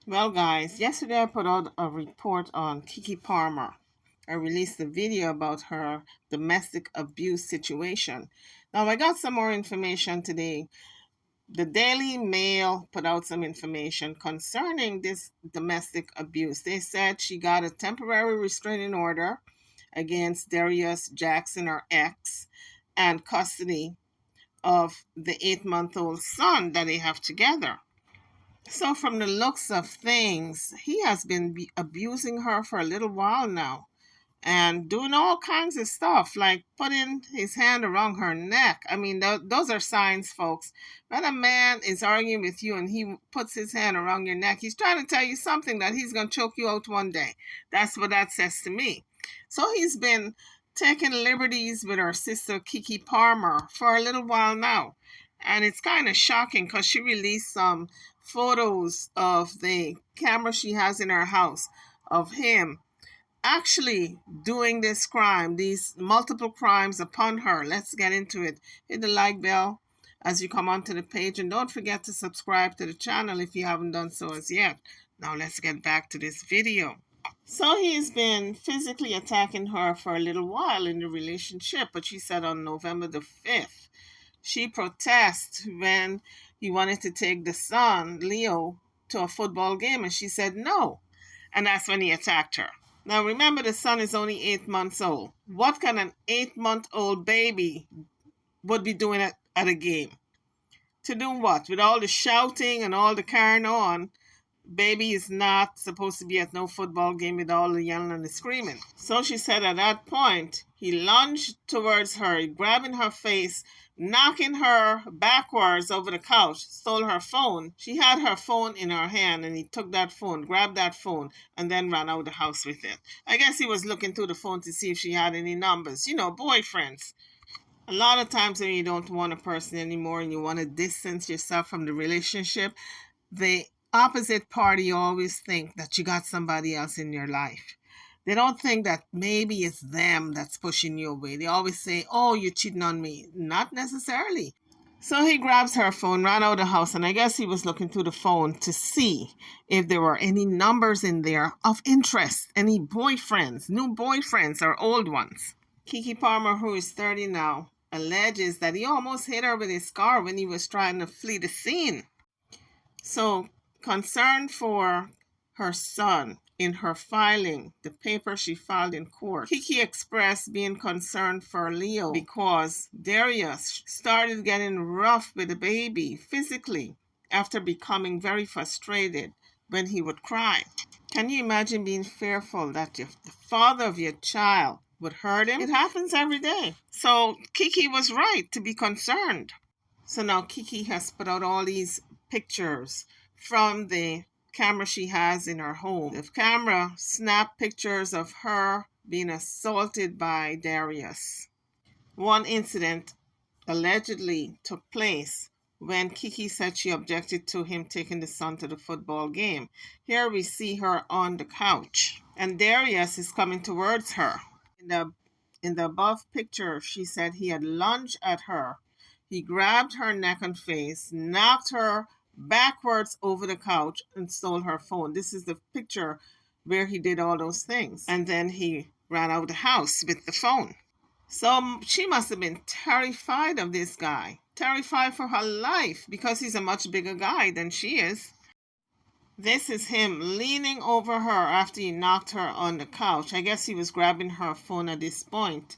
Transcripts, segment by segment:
Well, guys, yesterday I put out a report on Keke Palmer. I released a video about her domestic abuse situation. Now, I got some more information today. The Daily Mail put out some information concerning this domestic abuse. They said she got a temporary restraining order against Darius Jackson, her ex, and custody of the 8-month-old son that they have together. So, from the looks of things, he has been abusing her for a little while now and doing all kinds of stuff, like putting his hand around her neck. I mean, those are signs, folks. When a man is arguing with you and he puts his hand around your neck, he's trying to tell you something that he's going to choke you out one day. That's what that says to me. So, he's been taking liberties with our sister Keke Palmer for a little while now. And it's kind of shocking because she released some photos of the camera she has in her house of him actually doing this crime, these multiple crimes upon her. Let's get into it. Hit the like bell as you come onto the page, and don't forget to subscribe to the channel if you haven't done so as yet. Now let's get back to this video. So he's been physically attacking her for a little while in the relationship, but she said on November the 5th, she protested when he wanted to take the son, Leo, to a football game, and she said no. And that's when he attacked her. Now remember, the son is only 8 months old. What can an 8-month-old baby would be doing at a game? To do what? With all the shouting and all the carrying on, baby is not supposed to be at no football game with all the yelling and the screaming. So she said at that point, he lunged towards her, grabbing her face, knocking her backwards over the couch, stole her phone. She had her phone in her hand, and he took that phone, grabbed that phone, and then ran out of the house with it. I guess he was looking through the phone to see if she had any numbers. You know, boyfriends. A lot of times when you don't want a person anymore and you want to distance yourself from the relationship, the opposite party always think that you got somebody else in your life. They don't think that maybe it's them that's pushing you away. They always say, oh, you're cheating on me. Not necessarily. So he grabs her phone, ran out of the house, and I guess he was looking through the phone to see if there were any numbers in there of interest, any boyfriends, new boyfriends or old ones. Keke Palmer, who is 30 now, alleges that he almost hit her with his car when he was trying to flee the scene. So, concern for her son in her filing, the paper she filed in court, Keke expressed being concerned for Leo because Darius started getting rough with the baby physically after becoming very frustrated when he would cry. Can you imagine being fearful that the father of your child would hurt him? It happens every day. So Keke was right to be concerned. So now Keke has put out all these pictures from the camera she has in her home. The camera snapped pictures of her being assaulted by Darius. One incident allegedly took place when Keke said she objected to him taking the son to the football game. Here we see her on the couch, and Darius is coming towards her. In the above picture, she said he had lunged at her. He grabbed her neck and face, knocked her backwards over the couch, and stole her phone. This is the picture where he did all those things. And then he ran out of the house with the phone. So she must have been terrified of this guy, terrified for her life because he's a much bigger guy than she is. This is him leaning over her after he knocked her on the couch. I guess he was grabbing her phone at this point.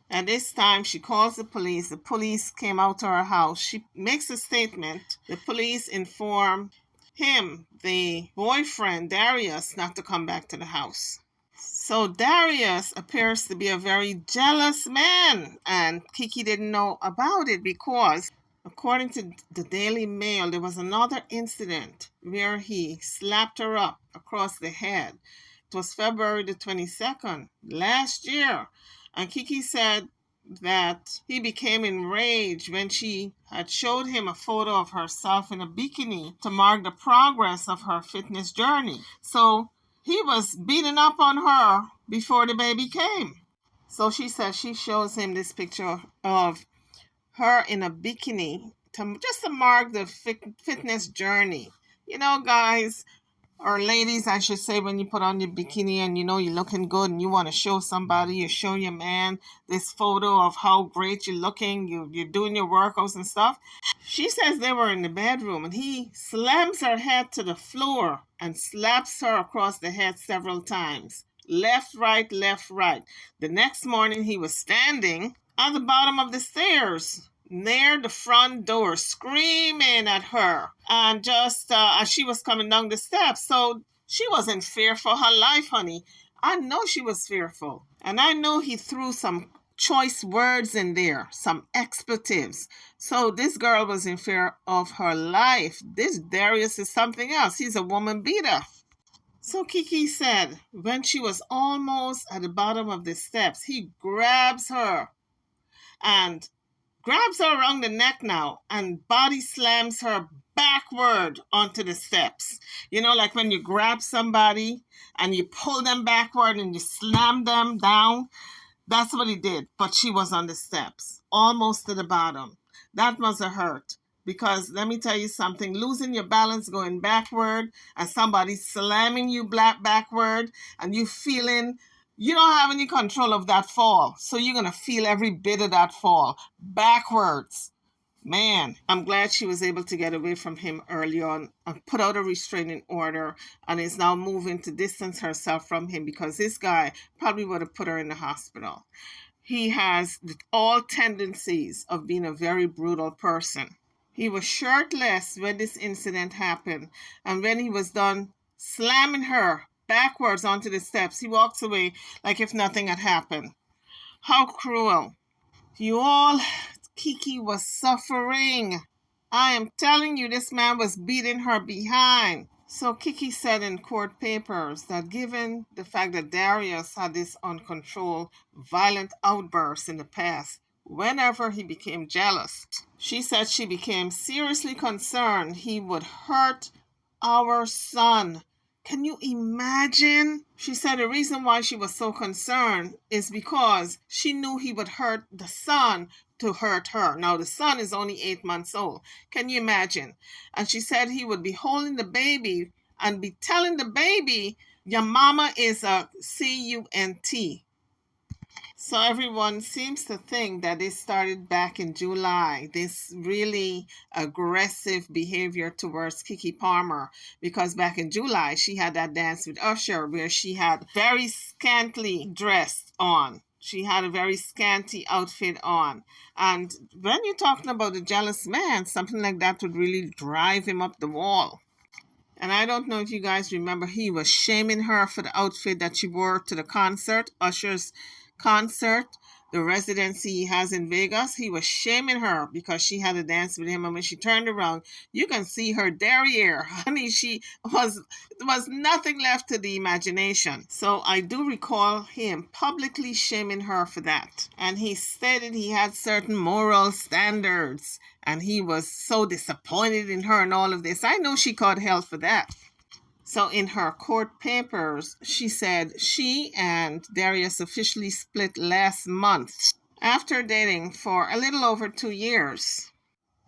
At this time, she calls the police. The police came out to her house. She makes a statement. The police inform him, the boyfriend, Darius, not to come back to the house. So Darius appears to be a very jealous man, and Keke didn't know about it because, according to the Daily Mail, there was another incident where he slapped her up across the head. It was February the 22nd last year. And Keke said that he became enraged when she had showed him a photo of herself in a bikini to mark the progress of her fitness journey. So he was beating up on her before the baby came. So she said she shows him this picture of her in a bikini just to mark the fitness journey. You know, guys, or ladies, I should say, when you put on your bikini and you know you're looking good and you want to show somebody, you show your man this photo of how great you're looking, you're doing your workouts and stuff. She says they were in the bedroom and he slams her head to the floor and slaps her across the head several times. Left, right, left, right. The next morning he was standing at the bottom of the stairs near the front door screaming at her, and just as she was coming down the steps. So she wasn't fearful for her life, honey. I know she was fearful, and I know he threw some choice words in there, some expletives. So this girl was in fear of her life. This Darius is something else. He's a woman beater. So Keke said when she was almost at the bottom of the steps, he grabs her and grabs her around the neck now and body slams her backward onto the steps. You know, like when you grab somebody and you pull them backward and you slam them down. That's what he did. But she was on the steps, almost to the bottom. That must have hurt. Because let me tell you something, losing your balance going backward and somebody slamming you backward and you feeling you don't have any control of that fall. So you're going to feel every bit of that fall backwards. Man, I'm glad she was able to get away from him early on and put out a restraining order and is now moving to distance herself from him because this guy probably would have put her in the hospital. He has all tendencies of being a very brutal person. He was shirtless when this incident happened, and when he was done slamming her backwards onto the steps, he walks away like if nothing had happened. How cruel. You all, Keke was suffering. I am telling you, this man was beating her behind. So Keke said in court papers that given the fact that Darius had this uncontrolled, violent outbursts in the past, whenever he became jealous, she said she became seriously concerned he would hurt our son. Can you imagine? She said the reason why she was so concerned is because she knew he would hurt the son to hurt her. Now, the son is only 8 months old. Can you imagine? And she said he would be holding the baby and be telling the baby, your mama is a cunt. So everyone seems to think that it started back in July, this really aggressive behavior towards Keke Palmer, because back in July she had that dance with Usher where she had very scantily dressed on. She had a very scanty outfit on. And when you're talking about a jealous man, something like that would really drive him up the wall. And I don't know if you guys remember, he was shaming her for the outfit that she wore to the concert, Usher's concert, the residency he has in Vegas. He was shaming her because she had a dance with him, and when she turned around, you can see her derriere. Honey, she there was nothing left to the imagination. So I do recall him publicly shaming her for that. And he stated he had certain moral standards, and he was so disappointed in her and all of this. I know she caught hell for that. So in her court papers, she said she and Darius officially split last month after dating for a little over 2 years.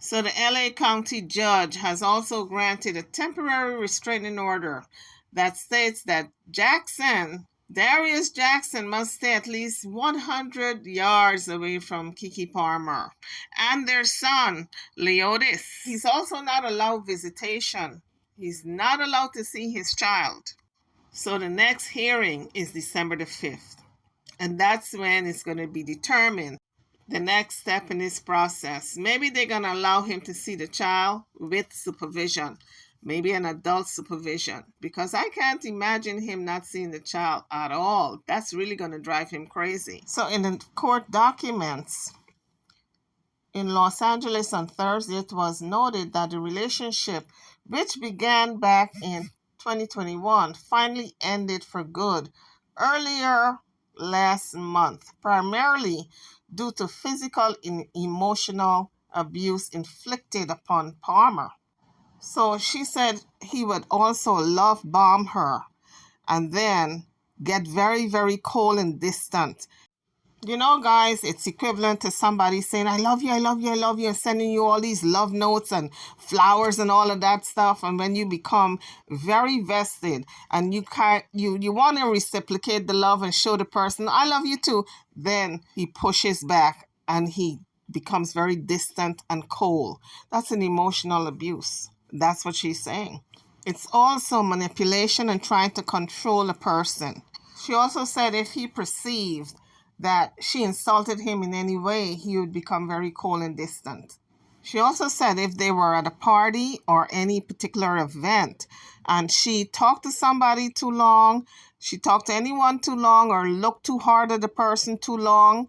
So the LA County judge has also granted a temporary restraining order that states that Darius Jackson must stay at least 100 yards away from Keke Palmer and their son, Leotis. He's also not allowed visitation. He's not allowed to see his child. So the next hearing is December the 5th. And that's when it's going to be determined the next step in this process. Maybe they're going to allow him to see the child with supervision, maybe an adult supervision, because I can't imagine him not seeing the child at all. That's really going to drive him crazy. So in the court documents in Los Angeles on Thursday, it was noted that the relationship, which began back in 2021, finally ended for good earlier last month, primarily due to physical and emotional abuse inflicted upon Palmer. So she said he would also love bomb her and then get very, very cold and distant. You know, guys, it's equivalent to somebody saying, I love you, I love you, I love you, and sending you all these love notes and flowers and all of that stuff. And when you become very vested and you want to reciprocate the love and show the person, I love you too, then he pushes back and he becomes very distant and cold. That's an emotional abuse. That's what she's saying. It's also manipulation and trying to control a person. She also said if he perceived that she insulted him in any way, he would become very cold and distant. She also said if they were at a party or any particular event and she talked to somebody too long, she talked to anyone too long, or looked too hard at the person too long,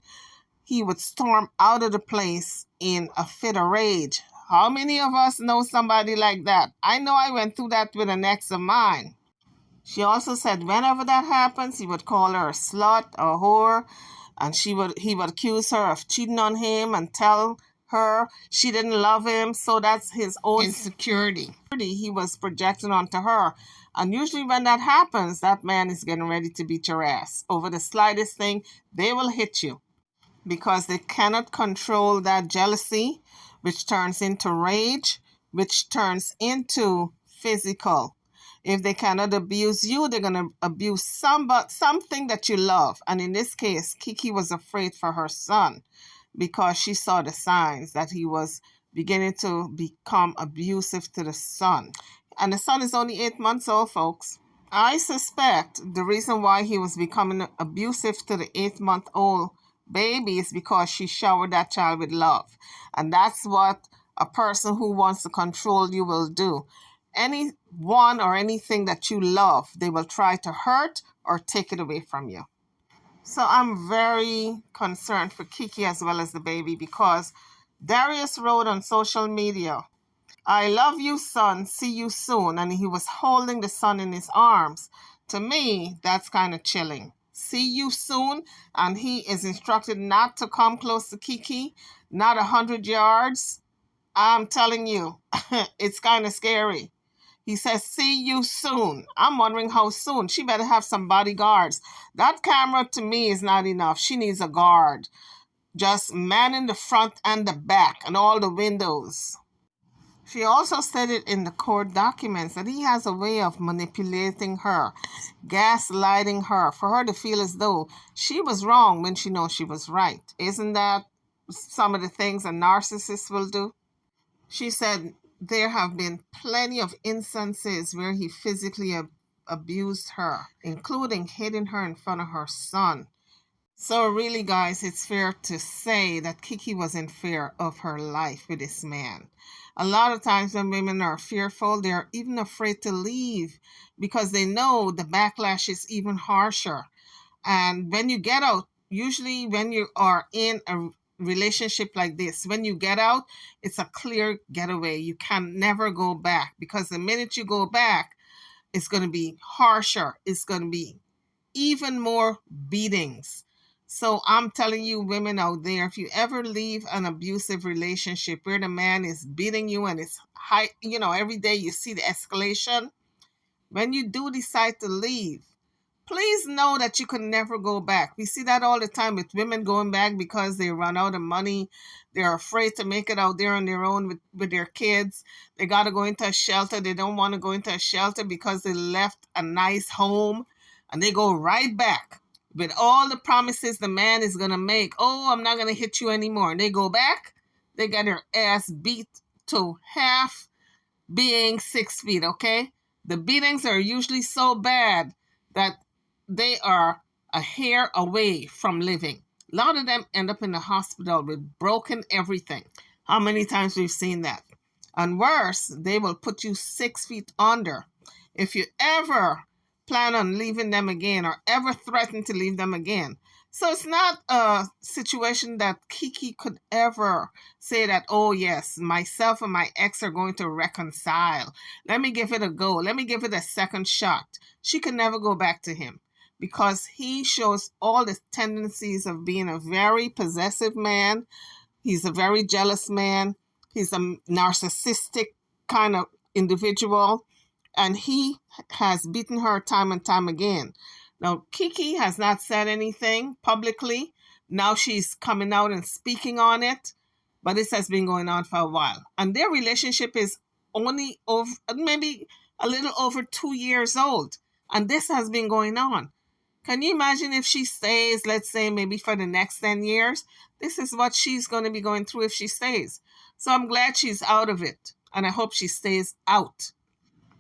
he would storm out of the place in a fit of rage. How many of us know somebody like that? I know I went through that with an ex of mine. She also said whenever that happens, he would call her a slut, a whore, and he would accuse her of cheating on him and tell her she didn't love him. So that's his own insecurity he was projecting onto her. And usually when that happens, that man is getting ready to beat your ass. Over the slightest thing, they will hit you because they cannot control that jealousy, which turns into rage, which turns into physical. If they cannot abuse you, they're going to abuse something that you love. And in this case, Keke was afraid for her son because she saw the signs that he was beginning to become abusive to the son. And the son is only 8 months old, folks. I suspect the reason why he was becoming abusive to the 8-month-old baby is because she showered that child with love. And that's what a person who wants to control you will do. Anyone or anything that you love, they will try to hurt or take it away from you. So I'm very concerned for Keke as well as the baby because Darius wrote on social media, I love you, son. See you soon. And he was holding the son in his arms. To me, that's kind of chilling. See you soon. And he is instructed not to come close to Keke, not 100 yards. I'm telling you, it's kind of scary. He says, see you soon. I'm wondering how soon. She better have some bodyguards. That camera to me is not enough. She needs a guard. Just manning the front and the back and all the windows. She also stated in the court documents that he has a way of manipulating her, gaslighting her, for her to feel as though she was wrong when she knows she was right. Isn't that some of the things a narcissist will do? She said there have been plenty of instances where he physically abused her, including hitting her in front of her son. So really, guys, it's fair to say that Keke was in fear of her life with this man. A lot of times when women are fearful, they're even afraid to leave because they know the backlash is even harsher. And when you get out, usually when you are in a relationship like this, when you get out, it's a clear getaway. You can never go back because the minute you go back, it's going to be harsher. It's going to be even more beatings. So I'm telling you, women out there, if you ever leave an abusive relationship where the man is beating you and it's high, every day you see the escalation, when you do decide to leave, please know that you can never go back. We see that all the time with women going back because they run out of money. They're afraid to make it out there on their own with their kids. They got to go into a shelter. They don't want to go into a shelter because they left a nice home. And they go right back with all the promises the man is going to make. Oh, I'm not going to hit you anymore. And they go back. They get their ass beat to half being 6 feet, okay? The beatings are usually so bad that they are a hair away from living. A lot of them end up in the hospital with broken everything. How many times we've seen that? And worse, they will put you 6 feet under. If you ever plan on leaving them again or ever threaten to leave them again. So it's not a situation that Keke could ever say that, oh yes, myself and my ex are going to reconcile. Let me give it a go. Let me give it a second shot. She could never go back to him because he shows all the tendencies of being a very possessive man. He's a very jealous man. He's a narcissistic kind of individual. And he has beaten her time and time again. Now, Keke has not said anything publicly, Now she's coming out and speaking on it, but this has been going on for a while. And their relationship is only over maybe a little over 2 years old. And this has been going on. Can you imagine if she stays, let's say, maybe for the next 10 years? This is what she's going to be going through if she stays. So I'm glad she's out of it. And I hope she stays out.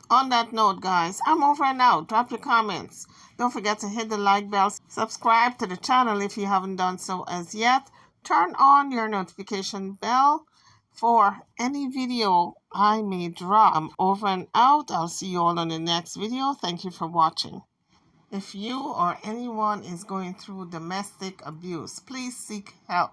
On that note, guys, I'm over and out. Drop your comments. Don't forget to hit the like bell. Subscribe to the channel if you haven't done so as yet. Turn on your notification bell for any video I may drop. I'm over and out. I'll see you all on the next video. Thank you for watching. If you or anyone is going through domestic abuse, please seek help.